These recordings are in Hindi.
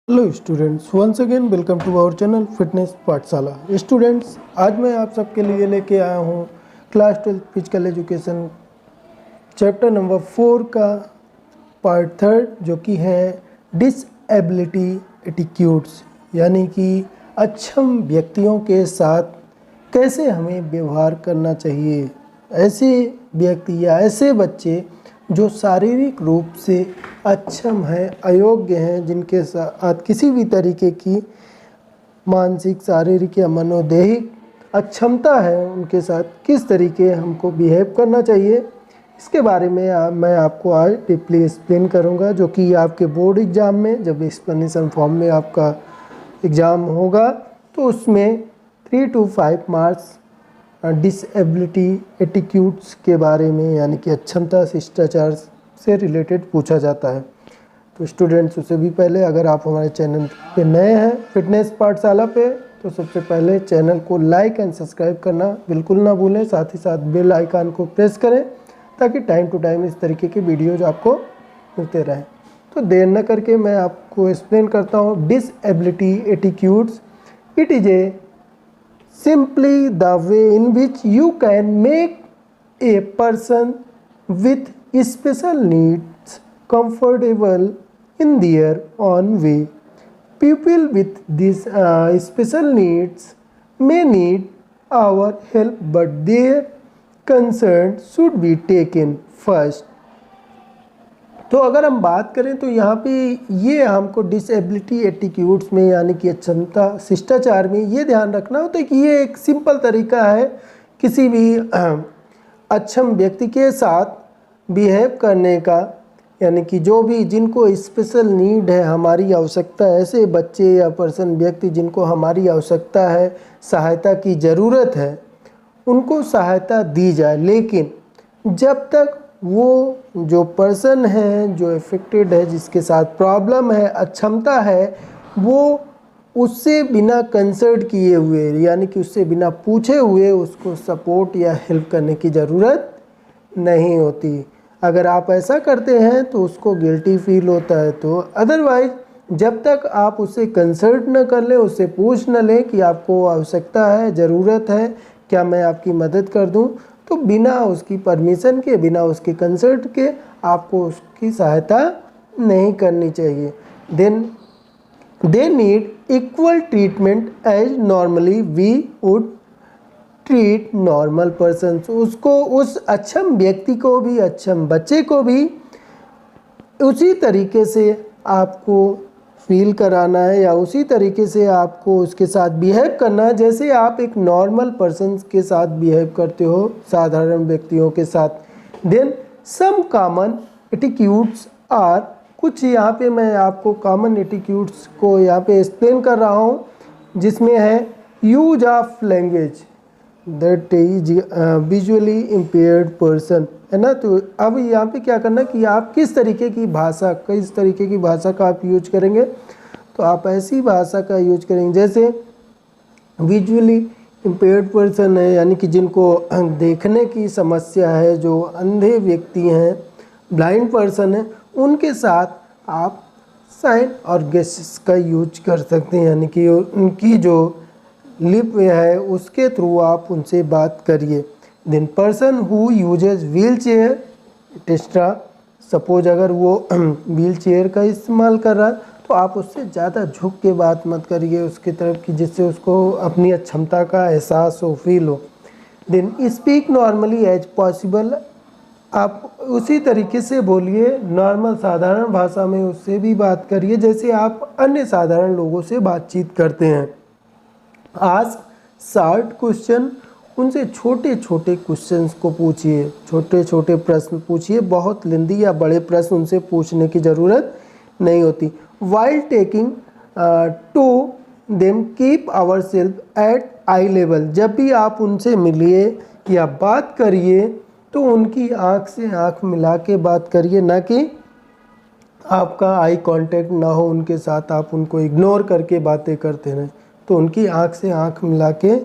Hello students, once again welcome to our channel fitness Pathshala. Students, आज मैं आप सबके लिए लेके आया हूँ class 12 physical education chapter number 4 का पार्ट 3, जो कि है डिसएबिलिटी एटीट्यूड्स, यानी कि अक्षम व्यक्तियों के साथ कैसे हमें व्यवहार करना चाहिए। ऐसे व्यक्ति या ऐसे बच्चे जो शारीरिक रूप से अक्षम हैं, अयोग्य हैं, जिनके साथ किसी भी तरीके की मानसिक, शारीरिक या मनोदैहिक अक्षमता है, उनके साथ किस तरीके हमको बिहेव करना चाहिए, इसके बारे में मैं आपको आज डीपली एक्सप्लेन करूंगा। जो कि आपके बोर्ड एग्ज़ाम में जब एक्सप्लेनेशन फॉर्म में आपका एग्ज़ाम होगा तो उसमें 3 to 5 मार्क्स डिसएबिलिटी एटीट्यूड्स के बारे में, यानी कि अक्षमता शिष्टाचार से रिलेटेड पूछा जाता है। तो स्टूडेंट्स, उससे भी पहले अगर आप हमारे चैनल पे नए हैं फिटनेस पाठशाला पे, तो सबसे पहले चैनल को लाइक एंड सब्सक्राइब करना बिल्कुल ना भूलें। साथ ही साथ बेल आइकन को प्रेस करें ताकि टाइम टू टाइम इस तरीके के वीडियोज आपको मिलते रहें। तो देर न करके मैं आपको एक्सप्लेन करता हूँ disability attitudes. It is a simply the way in which you can make a person with special needs comfortable in their own way. People with these special needs may need our help, but their concern should be taken first. तो अगर हम बात करें तो यहाँ पे ये हमको डिसएबिलिटी एटीट्यूड्स में, यानी कि अक्षमता शिष्टाचार में ये ध्यान रखना होता है कि ये एक सिंपल तरीका है किसी भी अक्षम व्यक्ति के साथ बिहेव करने का। यानी कि जो भी जिनको स्पेशल नीड है, हमारी आवश्यकता है, ऐसे बच्चे या पर्सन व्यक्ति जिनको हमारी आवश्यकता है, सहायता की ज़रूरत है, उनको सहायता दी जाए। लेकिन जब तक वो जो पर्सन है, जो इफेक्टेड है, जिसके साथ प्रॉब्लम है, अक्षमता है, वो उससे बिना कंसल्ट किए हुए, यानी कि उससे बिना पूछे हुए उसको सपोर्ट या हेल्प करने की ज़रूरत नहीं होती। अगर आप ऐसा करते हैं तो उसको गिल्टी फील होता है। तो अदरवाइज जब तक आप उससे कंसल्ट न कर लें, उससे पूछ न लें कि आपको आवश्यकता है, ज़रूरत है, क्या मैं आपकी मदद कर दूं, तो बिना उसकी परमिशन के, बिना उसके कंसल्ट के आपको उसकी सहायता नहीं करनी चाहिए। Then they need equal treatment as normally we would treat normal person. उसको, उस अक्षम व्यक्ति को भी, अक्षम बच्चे को भी उसी तरीके से आपको फील कराना है, या उसी तरीके से आपको उसके साथ बिहेव करना है जैसे आप एक नॉर्मल पर्सन के साथ बिहेव करते हो, साधारण व्यक्तियों के साथ। Then some common attitudes are, कुछ यहाँ पे मैं आपको कॉमन एटीट्यूड्स को यहाँ पे एक्सप्लेन कर रहा हूँ, जिसमें है use of language that is visually impaired person, है ना। तो अब यहाँ पे क्या करना कि आप किस तरीके की भाषा, किस तरीके की भाषा का आप यूज करेंगे। तो आप ऐसी भाषा का यूज करेंगे जैसे विजुअली इम्पेयर्ड पर्सन है, यानी कि जिनको देखने की समस्या है, जो अंधे व्यक्ति हैं, ब्लाइंड पर्सन है, उनके साथ आप साइन और गेस्चर्स का यूज कर सकते हैं। यानी कि उनकी जो लिप है उसके थ्रू आप उनसे बात करिए। Then person who uses wheel chair extra, suppose अगर वो व्हील चेयर का इस्तेमाल कर रहा है तो आप उससे ज़्यादा झुक के बात मत करिए उसकी तरफ कि जिससे उसको अपनी अक्षमता का एहसास हो, फील हो। Then speak normally as possible, आप उसी तरीके से बोलिए, नॉर्मल साधारण भाषा में उससे भी बात करिए जैसे आप अन्य साधारण लोगों से बातचीत करते हैं। आस्क शॉर्ट क्वेश्चन, उनसे छोटे छोटे क्वेश्चंस को पूछिए, छोटे छोटे प्रश्न पूछिए, बहुत लंबी या बड़े प्रश्न उनसे पूछने की ज़रूरत नहीं होती। While taking to them keep our self at eye level, जब भी आप उनसे मिलिए या बात करिए तो उनकी आँख से आँख मिला के बात करिए, ना कि आपका आई कांटेक्ट ना हो उनके साथ, आप उनको इग्नोर करके बातें करते रहें। तो उनकी आँख से आँख मिला के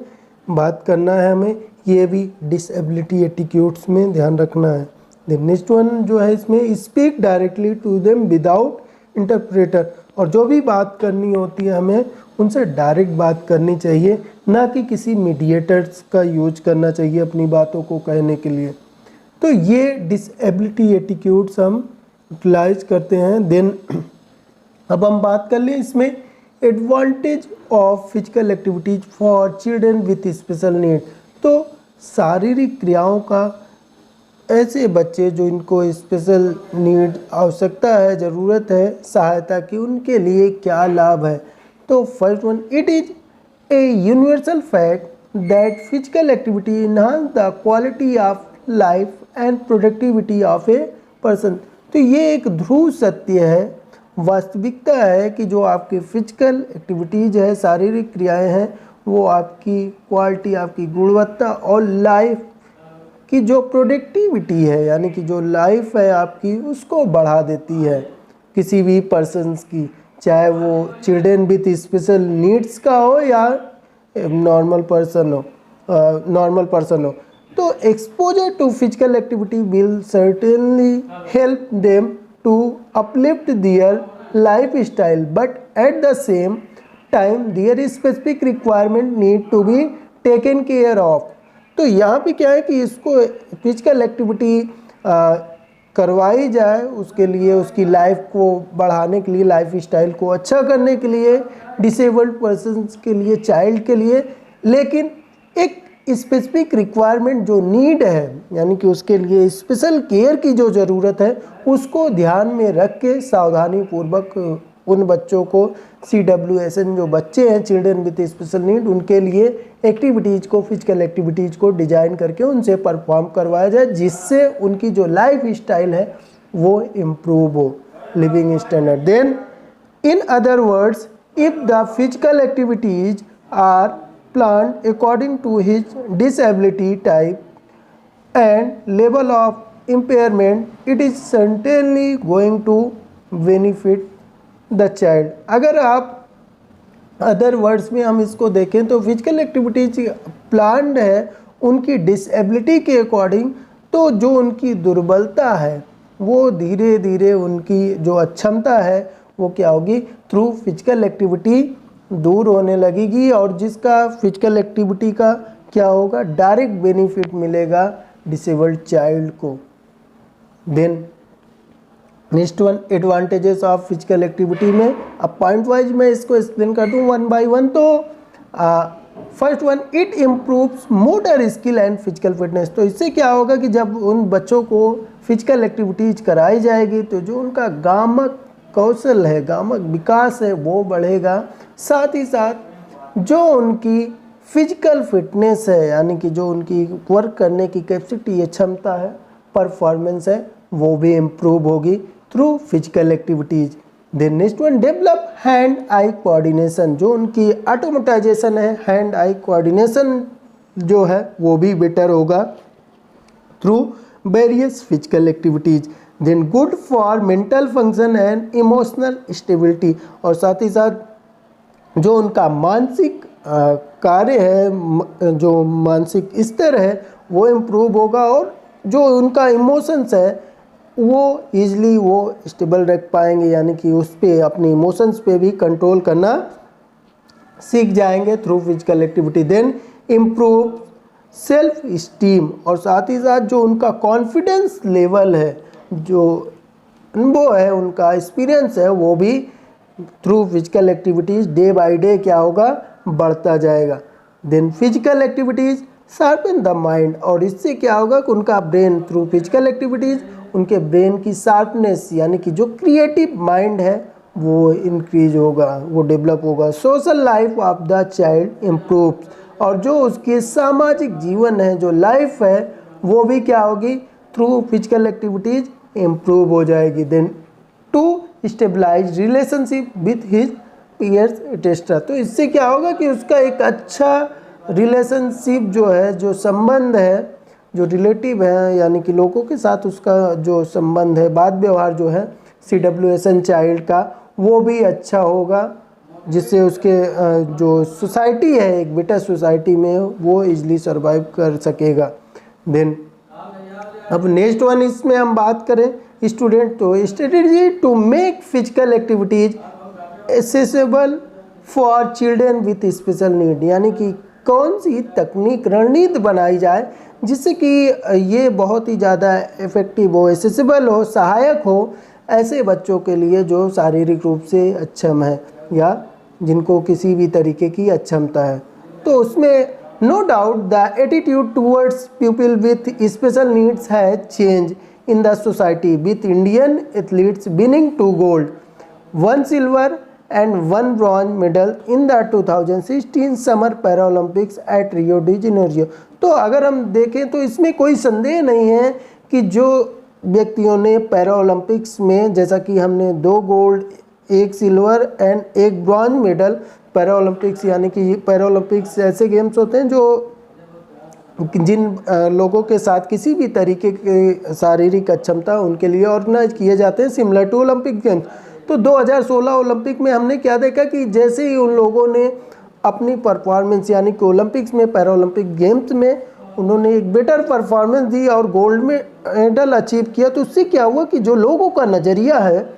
बात करना है हमें, ये भी डिसएबिलिटी एटीट्यूड्स में ध्यान रखना है। द नेक्स्ट वन जो है इसमें, speak directly to them without interpreter, और जो भी बात करनी होती है हमें उनसे डायरेक्ट बात करनी चाहिए, ना कि किसी मीडिएटर्स का यूज करना चाहिए अपनी बातों को कहने के लिए। तो ये डिसेबिलिटी एटीट्यूड्स हम यूटिलाइज करते हैं। देन अब हम बात कर लें इसमें advantage of physical activities for children with special need. तो शारीरिक क्रियाओं का ऐसे बच्चे जो इनको स्पेशल नीड आवश्यकता है, ज़रूरत है सहायता की, उनके लिए क्या लाभ है। तो first one, it is a universal fact that physical activity enhance the quality of life and productivity of a person. तो ये एक ध्रुव सत्य है, वास्तविकता है कि जो आपकी फिजिकल एक्टिविटीज़ है, शारीरिक क्रियाएं हैं, वो आपकी क्वालिटी, आपकी गुणवत्ता और लाइफ की जो प्रोडक्टिविटी है, यानी कि जो लाइफ है आपकी, उसको बढ़ा देती है किसी भी पर्सन्स की, चाहे वो चिल्ड्रन विथ स्पेशल नीड्स का हो या नॉर्मल पर्सन हो। तो exposure to physical activity will certainly help them to uplift their lifestyle, but at the same time their specific requirement need to be taken care of। तो यहाँ पे क्या है कि इसको फिजिकल एक्टिविटी करवाई जाए, उसके लिए उसकी लाइफ को बढ़ाने के लिए, लाइफ स्टाइल को अच्छा करने के लिए, डिसेबल्ड पर्सन्स के लिए, चाइल्ड के लिए, लेकिन एक स्पेसिफिक रिक्वायरमेंट जो नीड है, यानी कि उसके लिए स्पेशल केयर की जो ज़रूरत है, उसको ध्यान में रख के सावधानी पूर्वक उन बच्चों को CWSN जो बच्चे हैं, चिल्ड्रन विद स्पेशल नीड, उनके लिए एक्टिविटीज़ को, फिजिकल एक्टिविटीज़ को डिजाइन करके उनसे परफॉर्म करवाया जाए, जिससे उनकी जो लाइफ स्टाइल है वो इम्प्रूव हो, living standard. Then in other words, if the physical activities are planned according to his disability type and level of impairment, it is certainly going to benefit the child। अगर आप अदर वर्ड्स में हम इसको देखें तो फिजिकल एक्टिविटीज प्लान्ड है उनकी डिसेबिलिटी के अकॉर्डिंग, तो जो उनकी दुर्बलता है वो धीरे धीरे उनकी जो अक्षमता है वो क्या होगी, थ्रू फिजिकल एक्टिविटी दूर होने लगेगी, और जिसका फिजिकल एक्टिविटी का क्या होगा, डायरेक्ट बेनिफिट मिलेगा डिसेबल्ड चाइल्ड को। Then next one, advantages of physical activity में अब पॉइंट वाइज मैं इसको एक्सप्लेन कर दूं वन बाय वन। तो first one, it improves motor skill and physical fitness. तो इससे क्या होगा कि जब उन बच्चों को फिजिकल एक्टिविटीज कराई जाएगी तो जो उनका गामक कौशल है, गामक विकास है, वो बढ़ेगा। साथ ही साथ जो उनकी फिजिकल फिटनेस है, यानी कि जो उनकी वर्क करने की कैपेसिटी है, क्षमता है, परफॉर्मेंस है, वो भी इम्प्रूव होगी through physical activities. Then next one, develop hand eye coordination. जो उनकी ऑटोमेटाइजेशन है, हैंड आई कोऑर्डिनेशन जो है वो भी बेटर होगा through various physical activities. Then good for mental function and emotional stability. और साथ ही साथ जो उनका मानसिक कार्य है, जो मानसिक स्तर है वो इम्प्रूव होगा, और जो उनका इमोशंस है वो ईजिली वो स्टेबल रख पाएंगे, यानी कि उस पर अपने इमोशंस पे भी कंट्रोल करना सीख जाएंगे through physical activity. Then improve self esteem. और साथ ही साथ जो उनका कॉन्फिडेंस लेवल है, जो अनुभव है, उनका एक्सपीरियंस है, वो भी through physical activities day by day क्या होगा, बढ़ता जाएगा। Then physical activities sharpen the mind. और इससे क्या होगा कि उनका ब्रेन, थ्रू फिजिकल एक्टिविटीज़ उनके ब्रेन की शार्पनेस, यानी कि जो क्रिएटिव माइंड है वो इंक्रीज होगा, वो डेवलप होगा। Social life of the child improve. और जो उसके सामाजिक जीवन है, जो लाइफ है, वो भी क्या होगी, थ्रू फिजिकल एक्टिविटीज़ इम्प्रूव हो जाएगी। Then to stabilize relationship with his peers etcetera. तो इससे क्या होगा कि उसका एक अच्छा रिलेशनशिप जो है, जो संबंध है, जो रिलेटिव है, यानी कि लोगों के साथ उसका जो संबंध है, बात व्यवहार जो है CWSN चाइल्ड का, वो भी अच्छा होगा, जिससे उसके जो सोसाइटी है, एक बेटर सोसाइटी में वो इजली सर्वाइव कर सकेगा। देन अब नेक्स्ट वन, इसमें हम बात करें स्टूडेंट, तो strategy to make physical activities accessible for children with special need, यानी कि कौन सी तकनीक रणनीति बनाई जाए जिससे कि ये बहुत ही ज़्यादा इफ़ेक्टिव हो, एसेसेबल हो, सहायक हो ऐसे बच्चों के लिए जो शारीरिक रूप से अक्षम है या जिनको किसी भी तरीके की अक्षमता है। तो उसमें no doubt the attitude towards people with special needs है change in the society with Indian athletes winning 2 gold, 1 silver and 1 bronze medal in the 2016 Summer Paralympics at Rio de Janeiro। तो अगर हम देखें तो इसमें कोई संदेह नहीं है कि जो व्यक्तियों ने पैरालंपिक्स में, जैसा कि हमने 2 gold, 1 silver and 1 bronze medal, Paralympics यानी कि पैरालंपिक्स ऐसे गेम्स होते हैं जो जिन लोगों के साथ किसी भी तरीके की शारीरिक अक्षमता उनके लिए ऑर्गेनाइज किए जाते हैं सिमिलर टू ओलंपिक गेम्स। तो 2016 ओलंपिक में हमने क्या देखा कि जैसे ही उन लोगों ने अपनी परफॉर्मेंस यानी कि ओलंपिक्स में, पैरालंपिक गेम्स में उन्होंने एक बेटर परफॉर्मेंस दी और गोल्ड मेडल अचीव किया, तो उससे क्या हुआ कि जो लोगों का नज़रिया है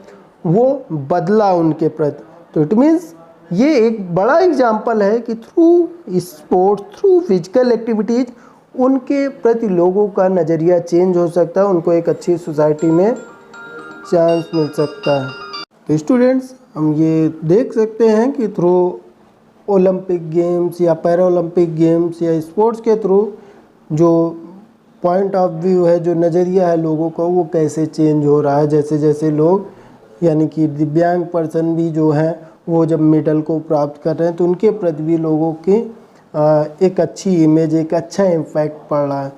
वो बदला उनके प्रति। तो इट मीन्स ये एक बड़ा एग्जाम्पल है कि through sports, through physical activities उनके प्रति लोगों का नज़रिया चेंज हो सकता है, उनको एक अच्छी सोसाइटी में चांस मिल सकता है। तो स्टूडेंट्स, हम ये देख सकते हैं कि थ्रू ओलंपिक गेम्स या पैरालंपिक गेम्स या स्पोर्ट्स के थ्रू जो पॉइंट ऑफ व्यू है, जो नज़रिया है लोगों का, वो कैसे चेंज हो रहा है। जैसे जैसे लोग यानी कि दिव्यांग पर्सन भी जो हैं वो जब मेडल को प्राप्त कर रहे हैं तो उनके प्रति भी लोगों की एक अच्छी इमेज, एक अच्छा इम्पैक्ट पड़ रहा है।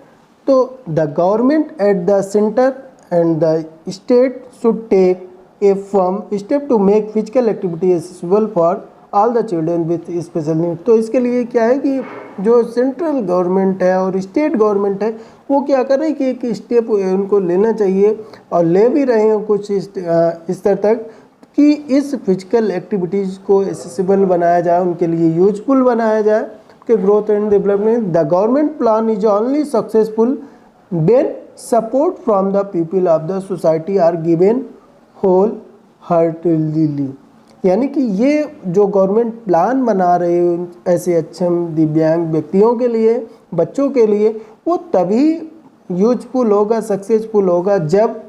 तो the government at the centre and the state should take a firm step to make physical activity accessible for all the children with special need. तो इसके लिए क्या है कि जो सेंट्रल गवर्नमेंट है और स्टेट गवर्नमेंट है वो क्या कर रही है कि एक स्टेप उनको लेना चाहिए और ले भी रहे हैं कुछ इस तरह तक कि इस फिजिकल एक्टिविटीज़ को एक्सेसिबल बनाया जाए, उनके लिए यूजफुल बनाया जाए के growth and development. The government plan is only successful when support from the people of the society are given whole heartedly, यानी कि ये जो गवर्नमेंट प्लान बना रहे हैं ऐसे अक्षम दिव्यांग व्यक्तियों के लिए, बच्चों के लिए, वो तभी यूजफुल होगा, सक्सेसफुल होगा जब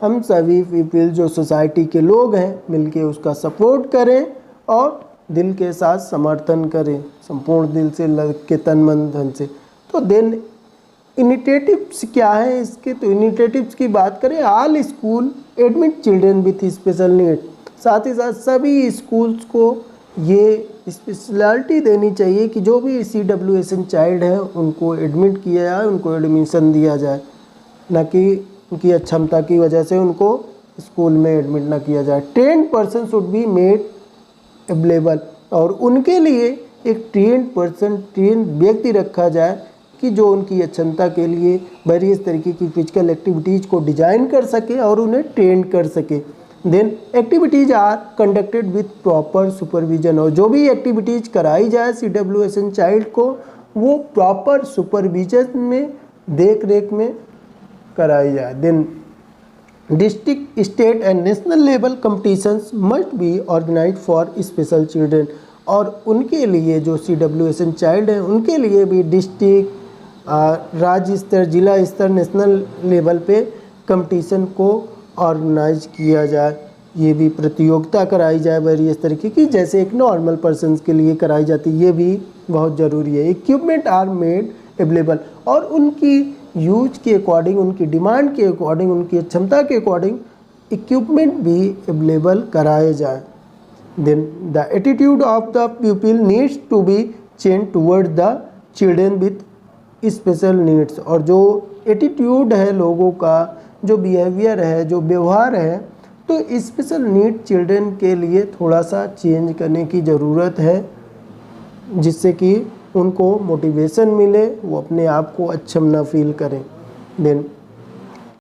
हम सभी पीपल जो सोसाइटी के लोग हैं मिलके उसका सपोर्ट करें और दिल के साथ समर्थन करें, संपूर्ण दिल से लग के तन मन धन से। तो देन इनिशिएटिव्स क्या है इसके, तो इनिशिएटिव्स की बात करें, all school admit children with special need, साथ ही साथ सभी स्कूल्स को ये स्पेशलिटी देनी चाहिए कि जो भी CWSN चाइल्ड है उनको एडमिट किया जाए, उनको एडमिशन दिया जाए, न कि उनकी अक्षमता की वजह से उनको स्कूल में एडमिट ना किया जाए। 10% शुड बी मेड अवेलेबल, और उनके लिए एक ट्रेन व्यक्ति रखा जाए कि जो उनकी अक्षमता के लिए वेरियस तरीके की फिजिकल एक्टिविटीज़ को डिज़ाइन कर सके और उन्हें ट्रेन कर सके। Then activities are conducted with proper supervision, और जो भी एक्टिविटीज़ कराई जाए CWSN चाइल्ड को वो प्रॉपर सुपरविजन में, देख रेख में कराई जाए। Then district, state and national level competitions must be organise for special children, और उनके लिए जो CWSN चाइल्ड है उनके लिए भी डिस्ट्रिक्ट, राज्य स्तर, जिला स्तर, नेशनल लेवल पे कंपटीशन को ऑर्गेनाइज किया जाए। ये भी प्रतियोगिता कराई जाए वेरियस तरीके की, जैसे एक नॉर्मल पर्सन्स के लिए कराई जाती है, ये भी बहुत ज़रूरी है। इक्विपमेंट आर मेड अवेलेबल, और उनकी यूज के अकॉर्डिंग, उनकी डिमांड के अकॉर्डिंग, उनकी क्षमता के अकॉर्डिंग इक्विपमेंट भी अवेलेबल कराए जाए। Then the attitude of the people needs to be change toward the children with special needs, और जो एटीट्यूड है लोगों का, जो बिहेवियर है, जो व्यवहार है, तो स्पेशल नीड चिल्ड्रन के लिए थोड़ा सा चेंज करने की ज़रूरत है, जिससे कि उनको मोटिवेशन मिले, वो अपने आप को अक्षम ना फील करें। देन